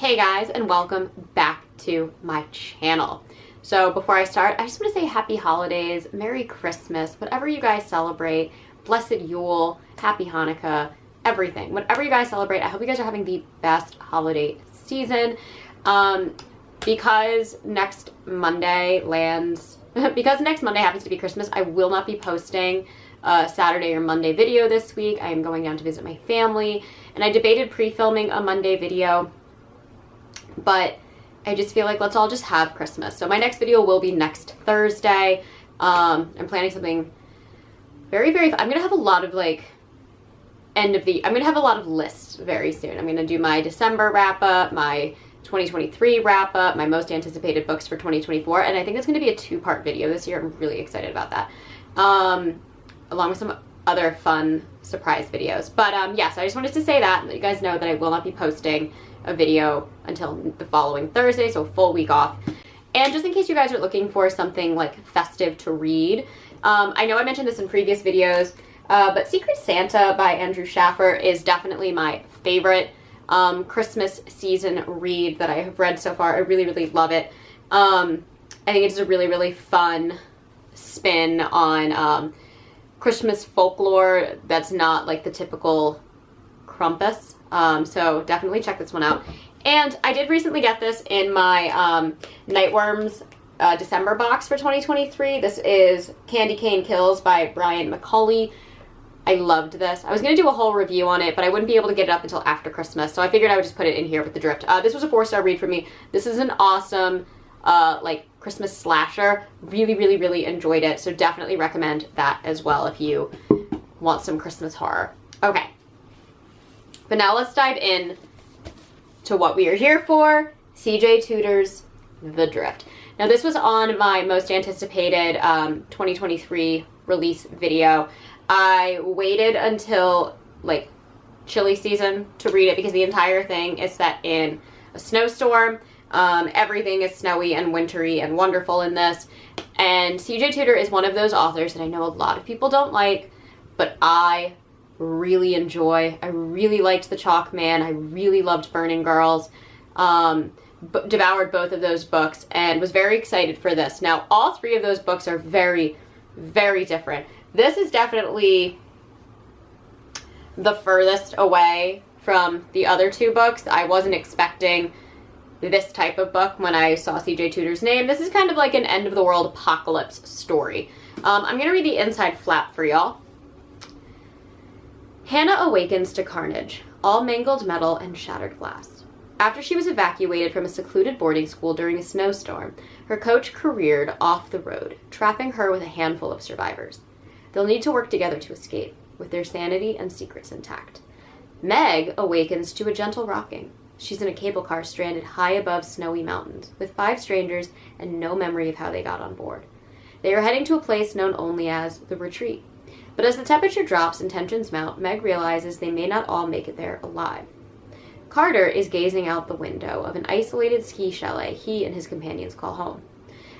Hey guys, and welcome back to my channel. So before I start, I just want to say happy holidays, Merry Christmas, whatever you guys celebrate, Blessed Yule, Happy Hanukkah, everything. Whatever you guys celebrate, I hope you guys are having the best holiday season. Because next Monday happens to be Christmas, I will not be posting a Saturday or Monday video this week. I am going down to visit my family, and I debated pre-filming a Monday video, but I just feel like let's all just have Christmas. So my next video will be next Thursday. I'm planning something very, I'm gonna have a lot of I'm gonna have a lot of lists very soon. I'm gonna do my December wrap up, my 2023 wrap up, my most anticipated books for 2024, and I think it's gonna be a 2-part video this year. I'm really excited about that. Along with some other fun surprise videos. But yes, I just wanted to say that you guys know that I will not be posting a video until the following Thursday, so a full week off. And just in case you guys are looking for something like festive to read, I know I mentioned this in previous videos, but Secret Santa by Andrew Schaffer is definitely my favorite Christmas season read that I have read so far. I really love it. I think it's a really fun spin on Christmas folklore that's not like the typical Krampus. So definitely check this one out. And I did recently get this in my Nightworms December box for 2023. This is Candy Cane Kills by Brian McCauley. I loved this. I was going to do a whole review on it, but I wouldn't be able to get it up until after Christmas, so I figured I would just put it in here with the drift. This was a 4-star read for me. This is an awesome Christmas slasher. Really enjoyed it, so definitely recommend that as well if you want some Christmas horror. Okay. But now let's dive in to what we are here for, CJ Tudor's The Drift. Now this was on my most anticipated 2023 release video. I waited until chilly season to read it because the entire thing is set in a snowstorm. Everything is snowy and wintry and wonderful in this. And CJ Tudor is one of those authors that I know a lot of people don't like, but I really enjoy. I really liked The Chalk Man. I really loved Burning Girls. Devoured both of those books and was very excited for this. Now, all 3 of those books are very different. This is definitely the furthest away from the other 2 books. I wasn't expecting this type of book when I saw CJ Tudor's name. This is kind of like an end-of-the-world apocalypse story. I'm going to read the inside flap for y'all. Hannah awakens to carnage, all mangled metal and shattered glass. After she was evacuated from a secluded boarding school during a snowstorm, her coach careered off the road, trapping her with a handful of survivors. They'll need to work together to escape, with their sanity and secrets intact. Meg awakens to a gentle rocking. She's in a cable car stranded high above snowy mountains, with 5 strangers and no memory of how they got on board. They are heading to a place known only as the Retreat. But as the temperature drops and tensions mount, Meg realizes they may not all make it there alive. Carter is gazing out the window of an isolated ski chalet he and his companions call home.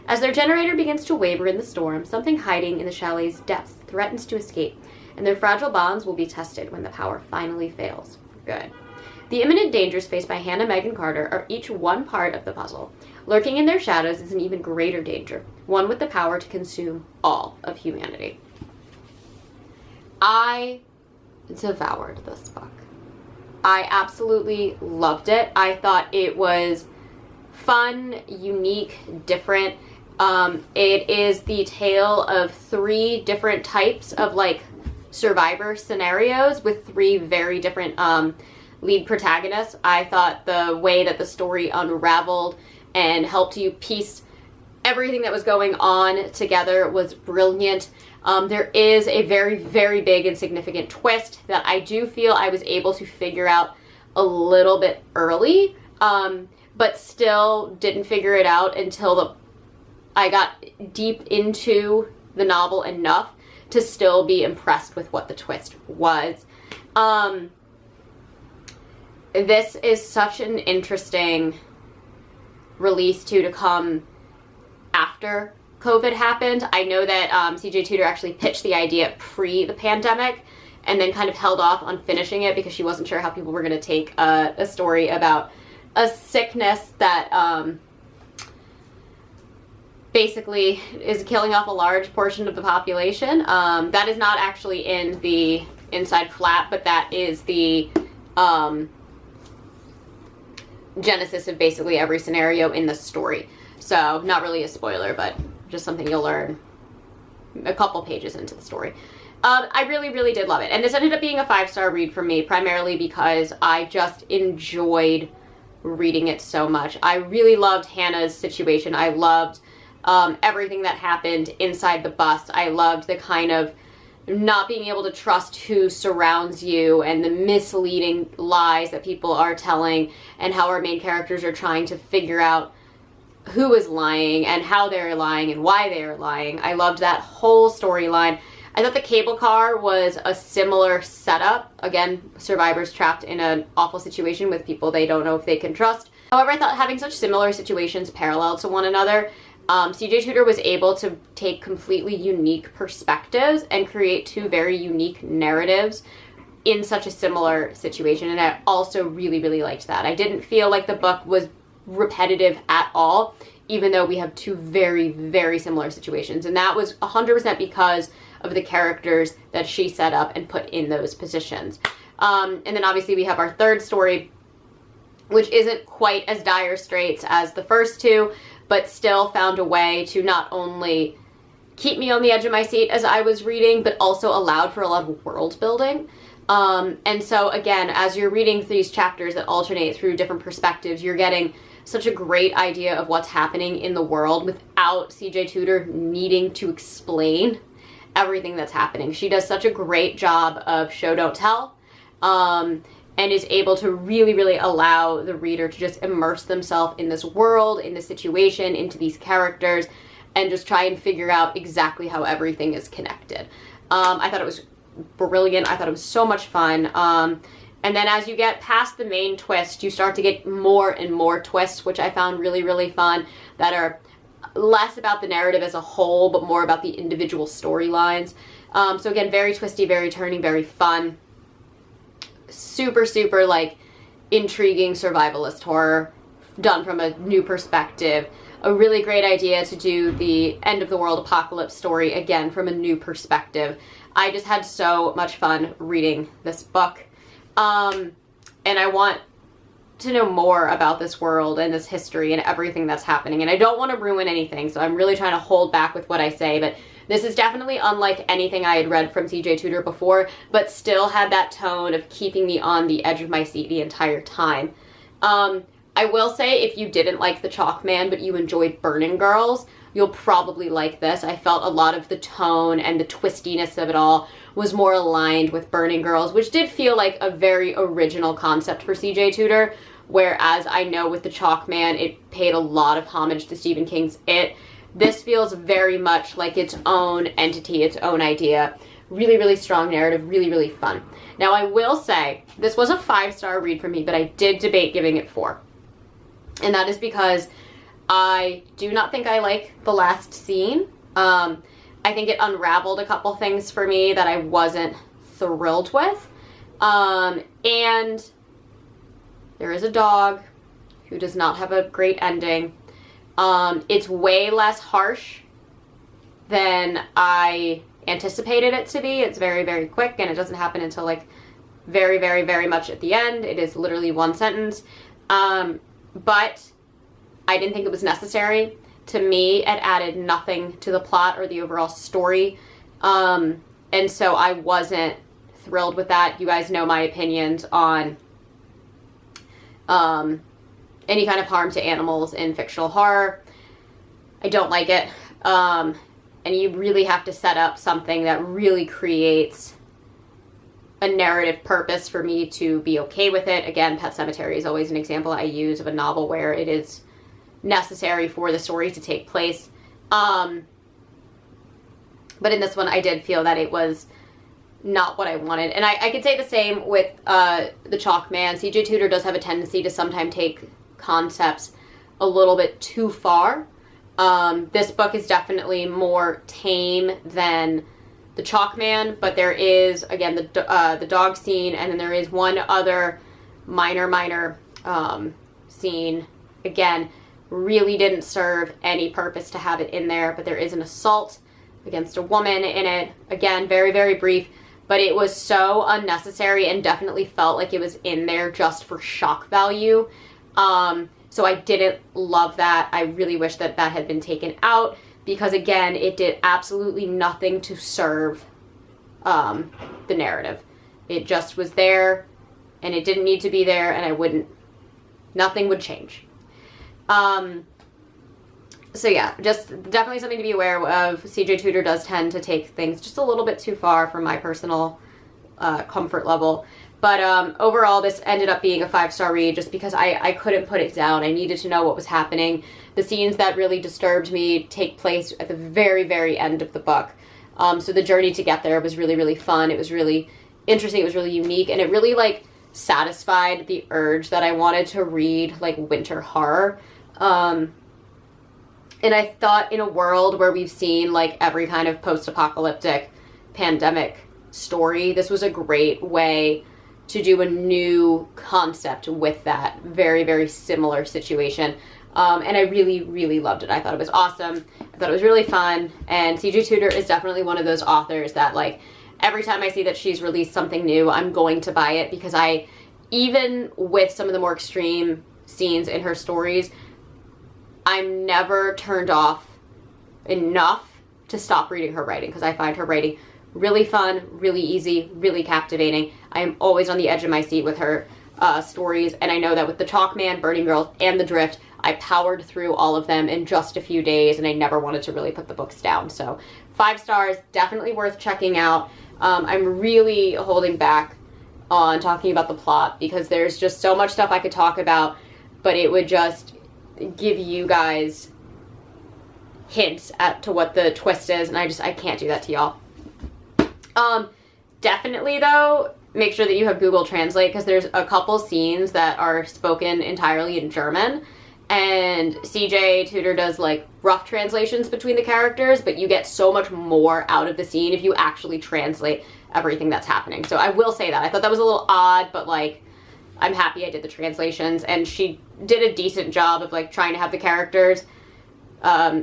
As their generator begins to waver in the storm, something hiding in the chalet's depths threatens to escape, and their fragile bonds will be tested when the power finally fails for good. The imminent dangers faced by Hannah, Meg, and Carter are each one part of the puzzle. Lurking in their shadows is an even greater danger, one with the power to consume all of humanity. I devoured this book. I absolutely loved it. I thought it was fun, unique, different. It is the tale of 3 different types of survivor scenarios with 3 very different lead protagonists. I thought the way that the story unraveled and helped you piece everything that was going on together was brilliant. There is a very big and significant twist that I do feel I was able to figure out a little bit early, but still didn't figure it out until I got deep into the novel enough to still be impressed with what the twist was. This is such an interesting release to come after COVID happened. I know that CJ Tudor actually pitched the idea pre the pandemic and then kind of held off on finishing it because she wasn't sure how people were going to take a story about a sickness that basically is killing off a large portion of the population. That is not actually in the inside flat, but that is the genesis of basically every scenario in the story. So not really a spoiler, but just something you'll learn a couple pages into the story. I really, really did love it. And this ended up being a 5-star read for me, primarily because I just enjoyed reading it so much. I really loved Hannah's situation. I loved everything that happened inside the bus. I loved the kind of not being able to trust who surrounds you and the misleading lies that people are telling, and how our main characters are trying to figure out who is lying and how they're lying and why they're lying. I loved that whole storyline. I thought the cable car was a similar setup. Again, survivors trapped in an awful situation with people they don't know if they can trust. However, I thought having such similar situations parallel to one another, CJ Tudor was able to take completely unique perspectives and create two very unique narratives in such a similar situation. And I also really, really liked that. I didn't feel like the book was repetitive at all, even though we have two very, very similar situations. And that was 100% because of the characters that she set up and put in those positions. And then obviously we have our third story, which isn't quite as dire straits as the first two, but still found a way to not only keep me on the edge of my seat as I was reading, but also allowed for a lot of world building. And so again, as you're reading these chapters that alternate through different perspectives, you're getting such a great idea of what's happening in the world without CJ Tudor needing to explain everything that's happening. She does such a great job of show don't tell, and is able to really, really allow the reader to just immerse themselves in this world, in this situation, into these characters, and just try and figure out exactly how everything is connected. I thought it was brilliant. I thought it was so much fun. And then as you get past the main twist, you start to get more and more twists, which I found really, really fun, that are less about the narrative as a whole, but more about the individual storylines. So again, very twisty, very turny, very fun. Super, super like intriguing survivalist horror done from a new perspective. A really great idea to do the end of the world apocalypse story again from a new perspective. I just had so much fun reading this book. And I want to know more about this world and this history and everything that's happening. And I don't want to ruin anything, so I'm really trying to hold back with what I say, but this is definitely unlike anything I had read from CJ Tudor before, but still had that tone of keeping me on the edge of my seat the entire time. I will say, if you didn't like The Chalk Man, but you enjoyed Burning Girls, you'll probably like this. I felt a lot of the tone and the twistiness of it all was more aligned with Burning Girls, which did feel like a very original concept for CJ Tudor, whereas I know with The Chalk Man, it paid a lot of homage to Stephen King's It. This feels very much like its own entity, its own idea. Really, really strong narrative, really, really fun. Now, I will say, this was a 5-star read for me, but I did debate giving it 4. And that is because I do not think I like the last scene. I think it unraveled a couple things for me that I wasn't thrilled with. And there is a dog who does not have a great ending. It's way less harsh than I anticipated it to be. It's very, very quick, and it doesn't happen until like very, very, very much at the end. It is literally one sentence. But I didn't think it was necessary. To me, it added nothing to the plot or the overall story. And so I wasn't thrilled with that. You guys know my opinions on any kind of harm to animals in fictional horror. I don't like it. And you really have to set up something that really creates a narrative purpose for me to be okay with it. Again, Pet Sematary is always an example I use of a novel where it is necessary for the story to take place. But in this one, I did feel that it was not what I wanted. And I could say the same with The Chalk Man. CJ Tudor does have a tendency to sometimes take concepts a little bit too far. This book is definitely more tame than The Chalk Man, but there is, again, the dog scene, and then there is one other minor scene. Again, really didn't serve any purpose to have it in there, but there is an assault against a woman in it. Again, very, very brief, but it was so unnecessary and definitely felt like it was in there just for shock value. So I didn't love that. I really wish that that had been taken out because, again, it did absolutely nothing to serve the narrative. It just was there, and it didn't need to be there, and nothing would change. So yeah, just definitely something to be aware of. CJ Tudor does tend to take things just a little bit too far for my personal comfort level. But overall, this ended up being a 5-star read just because I couldn't put it down. I needed to know what was happening. The scenes that really disturbed me take place at the very, very end of the book. So the journey to get there was really, really fun. It was really interesting. It was really unique. And it really, like, satisfied the urge that I wanted to read, like, winter horror. And I thought in a world where we've seen, like, every kind of post-apocalyptic pandemic story, this was a great way to do a new concept with that very, very similar situation. And I really, really loved it. I thought it was awesome. I thought it was really fun. And CJ Tudor is definitely one of those authors that, like, every time I see that she's released something new, I'm going to buy it because even with some of the more extreme scenes in her stories, I'm never turned off enough to stop reading her writing because I find her writing really fun, really easy, really captivating. I am always on the edge of my seat with her stories, and I know that with The Chalkman, Burning Girls, and The Drift, I powered through all of them in just a few days, and I never wanted to really put the books down. So 5 stars, definitely worth checking out. I'm really holding back on talking about the plot because there's just so much stuff I could talk about, but it would just give you guys hints to what the twist is, and I can't do that to y'all. Definitely though, make sure that you have Google Translate because there's a couple scenes that are spoken entirely in German, and CJ Tudor does like rough translations between the characters, but you get so much more out of the scene if you actually translate everything that's happening. So I will say that. I thought that was a little odd, but like, I'm happy I did the translations, and she did a decent job of like trying to have the characters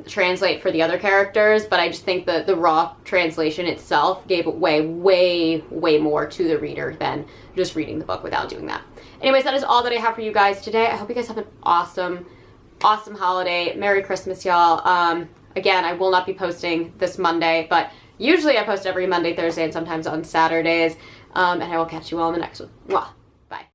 translate for the other characters, but I just think that the raw translation itself gave way, way, way more to the reader than just reading the book without doing that. Anyways, that is all that I have for you guys today. I hope you guys have an awesome, awesome holiday. Merry Christmas, y'all. Again, I will not be posting this Monday, but usually I post every Monday, Thursday, and sometimes on Saturdays, and I will catch you all in the next one. Mwah.